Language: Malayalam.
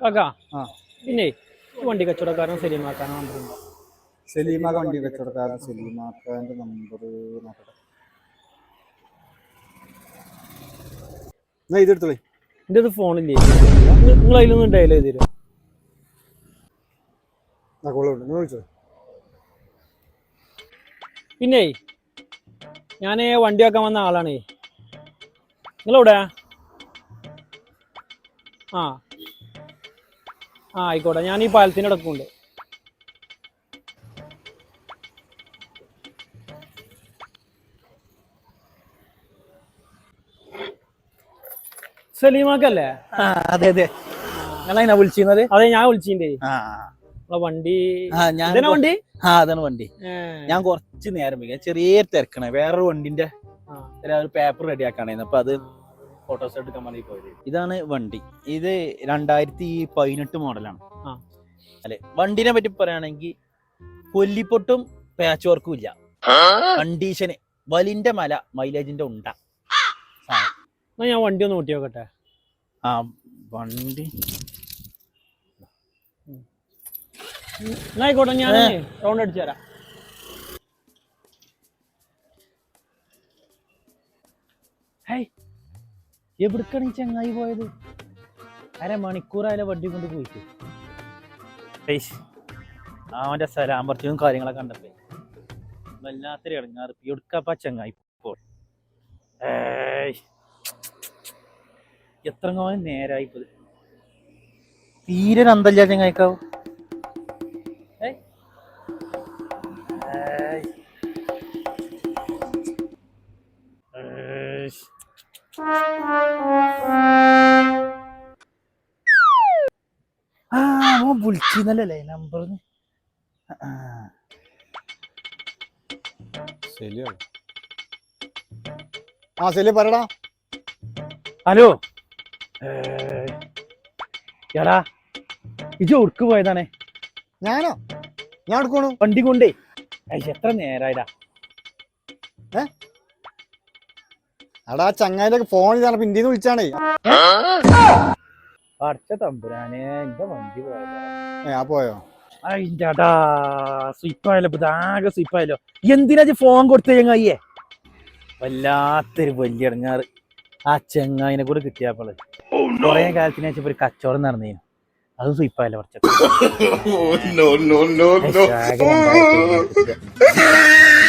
കാക്കാ പിന്നെ വണ്ടി കച്ചവടക്കാരൻ സലീമാക്കാനോ നമ്പറുണ്ടോ? സലീമാക്ക വണ്ടി കച്ചവടക്കാരൻ സലീമാക്കാന്റെ നമ്പർ നോക്കട്ടെ. എന്നാ ഇതെടുത്തോളേ. എൻ്റെ അത് ഫോണില്ലേ, നിങ്ങൾ അതിലൊന്നും ഡയൽ ചെയ്ത് തരുമോ? പിന്നെ ഞാൻ വണ്ടി വെക്കാൻ വന്ന ആളാണേ. നിങ്ങളെവിടെ? ആ ആയിക്കോട്ടെ, ഞാൻ ഈ പാലത്തിൻ്റെ ഇടക്കുണ്ട്. സലീമാക്കല്ലേ? അതെ അതെ, നിങ്ങളതിനാ വിളിച്ചിരുന്നത്? അതെ, ഞാൻ വിളിച്ചിട്ടേ വണ്ടി. വണ്ടി അതാണ് വണ്ടി. ഞാൻ കുറച്ച് നേരം ചെറിയ തിരക്കണേ, വേറൊരു വണ്ടിന്റെ ഒരു പേപ്പർ റെഡിയാക്കാണായിരുന്നു. അപ്പൊ അത് ഫോട്ടോസ് എടുക്കാൻ വേണ്ടി പോയത്. ഇതാണ് വണ്ടി. ഇത് 2018 മോഡലാണ് അല്ലെ. വണ്ടിനെ പറ്റി പറയുകയാണെങ്കിൽ കൊല്ലിപ്പൊട്ടും പാച്ച് വർക്കും ഇല്ല. കണ്ടീഷന് വലിന്റെ മല, മൈലേജിന്റെ ഉണ്ട. ഞാൻ വണ്ടി ഒന്ന് ഓട്ടി നോക്കട്ടെ. വണ്ടി ആയിക്കോട്ടെ, ഞാൻ റൗണ്ട് അടിച്ചു തരാം. എവിടേക്കാണ് ഈ ചങ്ങായി പോയത്? അരമണിക്കൂറായാലും വണ്ടി കൊണ്ട് പോയിട്ട്. അവന്റെ സലാം പറിച്ചതും കാര്യങ്ങളൊക്കെ കണ്ടപ്പോ വല്ലാത്തൊരു ഇടങ്ങാറ്. എവിടുക്കാപ്പാ ചങ്ങായി ഇപ്പോൾ? എത്ര നേരായിപ്പത്. തീരെ അന്തല്ല ചങ്ങായിക്കാവും. വിളിച്ചിരുന്നല്ലേ നമ്പർ? ശരി പറയടാ. ഹലോ എടാ, ഇജ് ഉടുക്ക് പോയതാണേ? ഞാനോ? ഞാൻ എടുക്കണു വണ്ടി കൊണ്ടേ. എത്ര നേരായിടാ. അടാ ചങ്ങായിന്റെ ഫോൺ ഇതാണ്, ഇന്ത്യന്ന് വിളിച്ചാണേ. അടച്ച തമ്പുരാനെ, എന്റെ വണ്ടി പോയതാ. പോയോ? അതിന്റെടാ സ്വിപ്പായാലോ, ആകെ സ്വിപ്പായാലോ. എന്തിനാ ഫോൺ കൊടുത്ത ചങ്ങായിയെ? വല്ലാത്തൊരു വലിയ ഇടങ്ങാറ്. ആ ചെങ്ങായിനെ കൂടെ കിട്ടിയപ്പോള് കൊറേ കാലത്തിന് വെച്ചപ്പോ ഒരു കച്ചവടം നടന്നേനു, അത് സ്വിപ്പായാലോ കുറച്ചൊക്കെ.